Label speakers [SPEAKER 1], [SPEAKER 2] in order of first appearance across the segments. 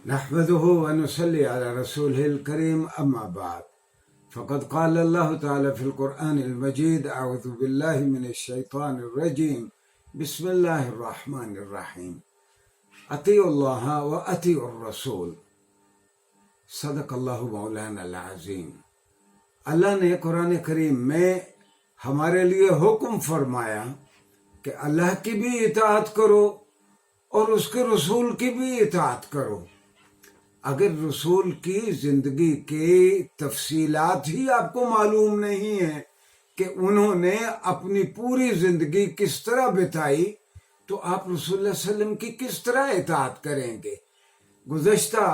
[SPEAKER 1] نحمده ونصلي على رسوله الكريم أما بعد فقد قال الله تعالى في القرآن المجيد أعوذ بالله من الشيطان الرجيم بسم الله الرحمن الرحيم أطيعوا الله وأطيعوا الرسول صدق اللہ مولانا العظیم۔ اللہ نے قرآن کریم میں ہمارے لیے حکم فرمایا کہ اللہ کی بھی اطاعت کرو اور اس کے رسول کی بھی اطاعت کرو۔ اگر رسول کی زندگی کی تفصیلات ہی آپ کو معلوم نہیں ہیں کہ انہوں نے اپنی پوری زندگی کس طرح بتائی تو آپ رسول اللہ صلی اللہ علیہ وسلم کی کس طرح اطاعت کریں گے؟ گزشتہ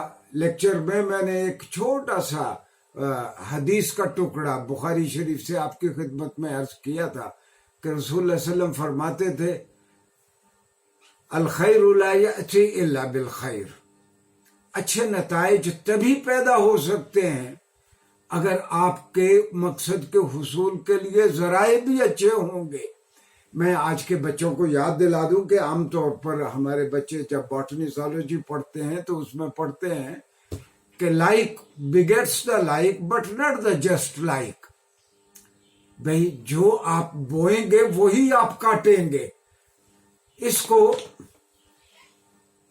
[SPEAKER 1] لیکچر میں نے ایک چھوٹا سا حدیث کا ٹکڑا بخاری شریف سے آپ کی خدمت میں عرض کیا تھا کہ رسول اللہ صلی اللہ علیہ وسلم فرماتے تھے الخیر لا یأتی الا بالخیر، اچھے نتائج تبھی پیدا ہو سکتے ہیں اگر آپ کے مقصد کے حصول کے لیے ذرائع بھی اچھے ہوں گے۔ میں آج کے بچوں کو یاد دلا دوں کہ عام طور پر ہمارے بچے جب باٹنی زالوجی پڑھتے ہیں تو اس میں پڑھتے ہیں کہ like begets the like but not the just like. بھئی جو آپ بوئیں گے وہی آپ کاٹیں گے۔ اس کو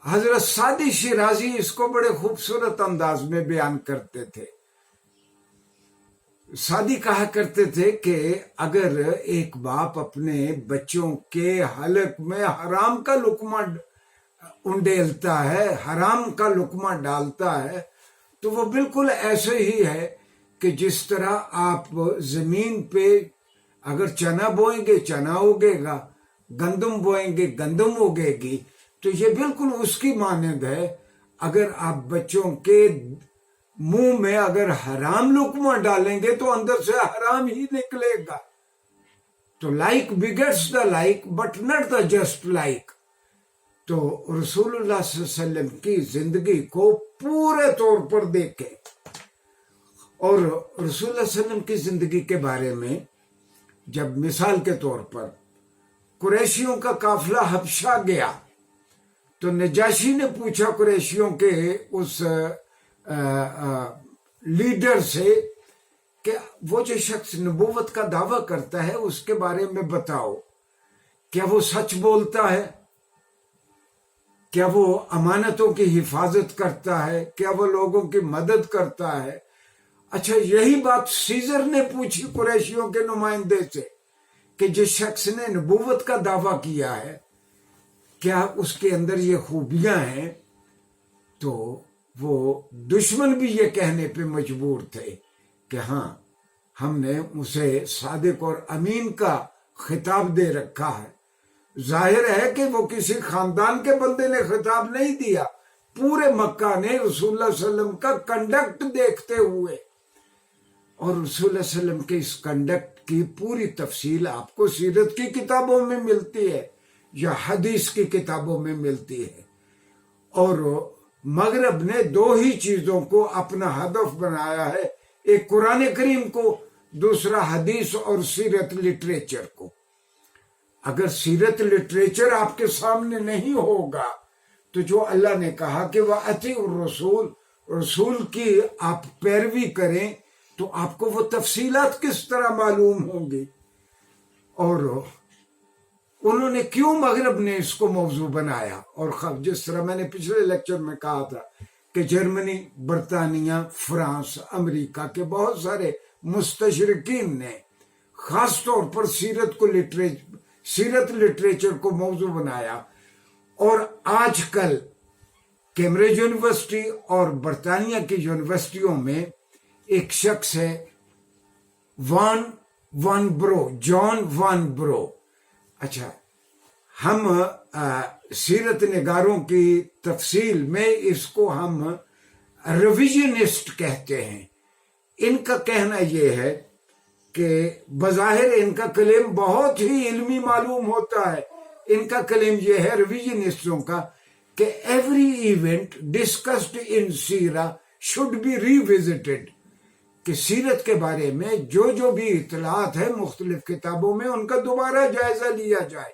[SPEAKER 1] حضرت سعدی شیرازی اس کو بڑے خوبصورت انداز میں بیان کرتے تھے۔ سعدی کہا کرتے تھے کہ اگر ایک باپ اپنے بچوں کے حلق میں حرام کا لقمہ انڈیلتا ہے، حرام کا لقمہ ڈالتا ہے، تو وہ بالکل ایسے ہی ہے کہ جس طرح آپ زمین پہ اگر چنا بوئیں گے چنا اگے گا، گندم بوئیں گے گندم اگے گی، تو یہ بالکل اس کی مانند ہے۔ اگر آپ بچوں کے منہ میں اگر حرام لقمہ ڈالیں گے تو اندر سے حرام ہی نکلے گا۔ تو like begets the like but not the just like. تو رسول اللہ صلی اللہ علیہ وسلم کی زندگی کو پورے طور پر دیکھیں، اور رسول اللہ صلی اللہ علیہ وسلم کی زندگی کے بارے میں جب مثال کے طور پر قریشیوں کا قافلہ حبشہ گیا تو نجاشی نے پوچھا قریشیوں کے اس لیڈر سے کہ وہ جو شخص نبوت کا دعویٰ کرتا ہے اس کے بارے میں بتاؤ، کیا وہ سچ بولتا ہے؟ کیا وہ امانتوں کی حفاظت کرتا ہے؟ کیا وہ لوگوں کی مدد کرتا ہے؟ اچھا، یہی بات سیزر نے پوچھی قریشیوں کے نمائندے سے کہ جس شخص نے نبوت کا دعویٰ کیا ہے کیا اس کے اندر یہ خوبیاں ہیں؟ تو وہ دشمن بھی یہ کہنے پہ مجبور تھے کہ ہاں، ہم نے اسے صادق اور امین کا خطاب دے رکھا ہے۔ ظاہر ہے کہ وہ کسی خاندان کے بندے نے خطاب نہیں دیا، پورے مکہ نے رسول اللہ صلی اللہ علیہ وسلم کا کنڈکٹ دیکھتے ہوئے، اور رسول اللہ صلی اللہ علیہ وسلم کے اس کنڈکٹ کی پوری تفصیل آپ کو سیرت کی کتابوں میں ملتی ہے یا حدیث کی کتابوں میں ملتی ہے۔ اور مغرب نے دو ہی چیزوں کو اپنا ہدف بنایا ہے، ایک قرآن کریم کو، دوسرا حدیث اور سیرت لٹریچر کو۔ اگر سیرت لٹریچر آپ کے سامنے نہیں ہوگا تو جو اللہ نے کہا کہ وَأَطِيعُوا الرَّسُولَ، رسول کی آپ پیروی کریں، تو آپ کو وہ تفصیلات کس طرح معلوم ہوں گی؟ اور انہوں نے کیوں مغرب نے اس کو موضوع بنایا؟ اور جس طرح میں نے پچھلے لیکچر میں کہا تھا کہ جرمنی، برطانیہ، فرانس، امریکہ کے بہت سارے مستشرقین نے خاص طور پر سیرت لٹریچر کو موضوع بنایا، اور آج کل کیمبرج یونیورسٹی اور برطانیہ کی یونیورسٹیوں میں ایک شخص ہے جان وان برو۔ اچھا، ہم سیرت نگاروں کی تفصیل میں اس کو ہم ریویژنسٹ کہتے ہیں۔ ان کا کہنا یہ ہے کہ بظاہر ان کا کلیم بہت ہی علمی معلوم ہوتا ہے۔ ان کا کلیم یہ ہے ریویژنسٹوں کا کہ ایوری ایونٹ ڈسکسڈ ان سیرہ شوڈ بی ریوزٹڈ، کہ سیرت کے بارے میں جو بھی اطلاعات ہیں مختلف کتابوں میں ان کا دوبارہ جائزہ لیا جائے۔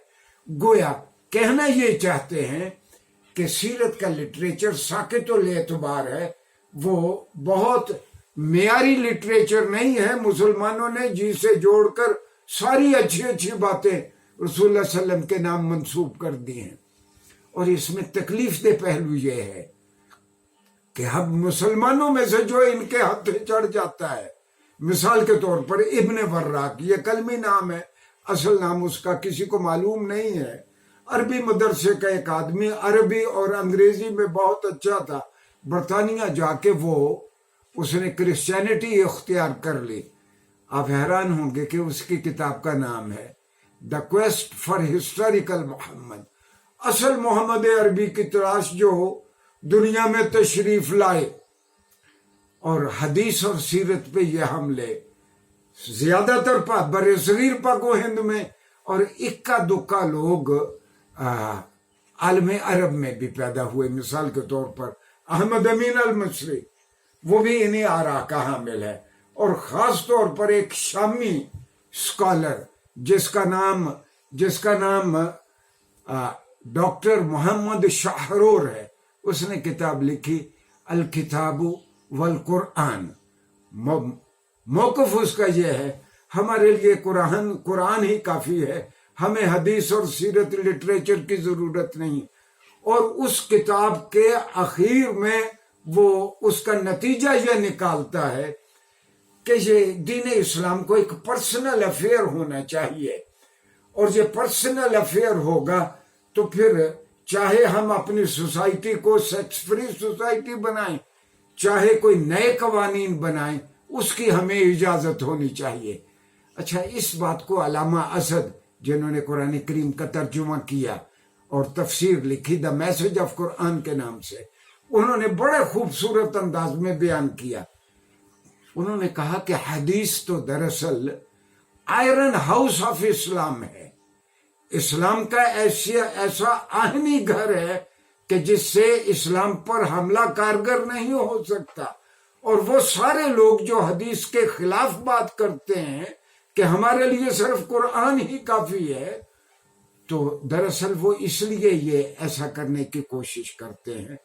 [SPEAKER 1] گویا کہنا یہ چاہتے ہیں کہ سیرت کا لٹریچر ساکت الاعتبار ہے، وہ بہت معیاری لٹریچر نہیں ہے۔ مسلمانوں نے جی سے جوڑ کر ساری اچھی اچھی باتیں رسول اللہ صلی اللہ علیہ وسلم کے نام منسوب کر دی ہیں، اور اس میں تکلیف دہ پہلو یہ ہے کہ ہم مسلمانوں میں سے جو ان کے ہاتھ چڑھ جاتا ہے، مثال کے طور پر ابن وراق، یہ کلمی نام ہے، اصل نام اس کا کسی کو معلوم نہیں ہے۔ عربی مدرسے کا ایک آدمی، عربی اور انگریزی میں بہت اچھا تھا، برطانیہ جا کے اس نے کرسچینٹی اختیار کر لی۔ آپ حیران ہوں گے کہ اس کی کتاب کا نام ہے دا کویسٹ فار ہسٹوریکل محمد، اصل محمد عربی کی تلاش جو دنیا میں تشریف لائے۔ اور حدیث اور سیرت پہ یہ حملے زیادہ تر بر صغیر پاک و ہند میں، اور اکا دکا لوگ عالم عرب میں بھی پیدا ہوئے۔ مثال کے طور پر احمد امین المصری، وہ بھی انہیں آراء کا حامل ہے، اور خاص طور پر ایک شامی اسکالر جس کا نام ڈاکٹر محمد شاہرور ہے، اس نے کتاب لکھی الکتاب والقرآن۔ موقف اس کا یہ ہے، ہمارے لیے قرآن ہی کافی ہے، ہمیں حدیث اور سیرت لٹریچر کی ضرورت نہیں۔ اور اس کتاب کے اخیر میں وہ اس کا نتیجہ یہ نکالتا ہے کہ یہ دین اسلام کو ایک پرسنل افیئر ہونا چاہیے، اور یہ پرسنل افیئر ہوگا تو پھر چاہے ہم اپنی سوسائٹی کو سیکس فری سوسائٹی بنائیں، چاہے کوئی نئے قوانین بنائیں، اس کی ہمیں اجازت ہونی چاہیے۔ اچھا، اس بات کو علامہ اسد، جنہوں نے قرآن کریم کا ترجمہ کیا اور تفسیر لکھی دا میسج آف قرآن کے نام سے، انہوں نے بڑے خوبصورت انداز میں بیان کیا۔ انہوں نے کہا کہ حدیث تو دراصل آئرن ہاؤس آف اسلام ہے، اسلام کا ایسا آہنی گھر ہے کہ جس سے اسلام پر حملہ کارگر نہیں ہو سکتا۔ اور وہ سارے لوگ جو حدیث کے خلاف بات کرتے ہیں کہ ہمارے لیے صرف قرآن ہی کافی ہے، تو دراصل وہ اس لیے یہ ایسا کرنے کی کوشش کرتے ہیں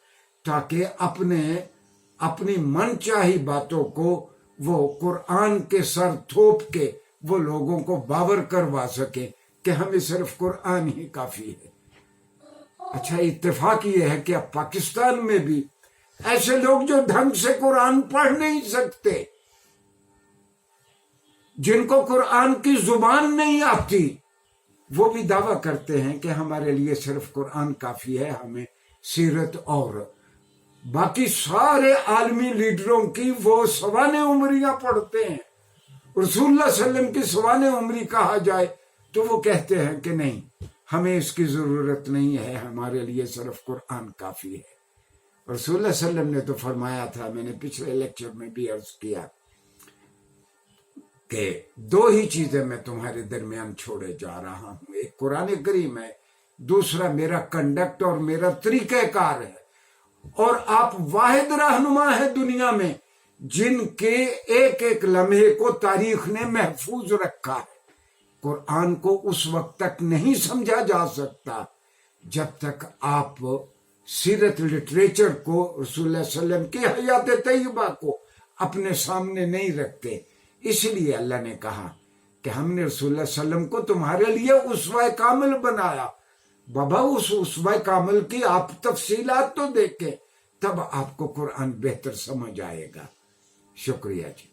[SPEAKER 1] تاکہ اپنی من چاہی باتوں کو وہ قرآن کے سر تھوپ کے وہ لوگوں کو باور کروا سکے کہ ہمیں صرف قرآن ہی کافی ہے۔ اچھا، اتفاق یہ ہے کہ اب پاکستان میں بھی ایسے لوگ جو ڈھنگ سے قرآن پڑھ نہیں سکتے، جن کو قرآن کی زبان نہیں آتی، وہ بھی دعویٰ کرتے ہیں کہ ہمارے لیے صرف قرآن کافی ہے، ہمیں سیرت اور باقی سارے عالمی لیڈروں کی وہ سوانح عمریاں پڑھتے ہیں۔ رسول اللہ صلی اللہ علیہ وسلم کی سوانح عمری کہا جائے تو وہ کہتے ہیں کہ نہیں، ہمیں اس کی ضرورت نہیں ہے، ہمارے لیے صرف قرآن کافی ہے۔ رسول اللہ صلی اللہ علیہ وسلم نے تو فرمایا تھا، میں نے پچھلے لیکچر میں بھی عرض کیا کہ دو ہی چیزیں میں تمہارے درمیان چھوڑے جا رہا ہوں، ایک قرآن کریم ہے، دوسرا میرا کنڈکٹ اور میرا طریقہ کار ہے۔ اور آپ واحد رہنما ہے دنیا میں جن کے ایک ایک لمحے کو تاریخ نے محفوظ رکھا ہے۔ قرآن کو اس وقت تک نہیں سمجھا جا سکتا جب تک آپ سیرت لٹریچر کو، رسول اللہ صلی اللہ علیہ وسلم کی حیات طیبہ کو اپنے سامنے نہیں رکھتے۔ اس لیے اللہ نے کہا کہ ہم نے رسول اللہ صلی اللہ علیہ وسلم کو تمہارے لیے اسوہ کامل بنایا۔ بابا، اس اسوہ کامل کی آپ تفصیلات تو دیکھیں، تب آپ کو قرآن بہتر سمجھ آئے گا۔ شکریہ جی۔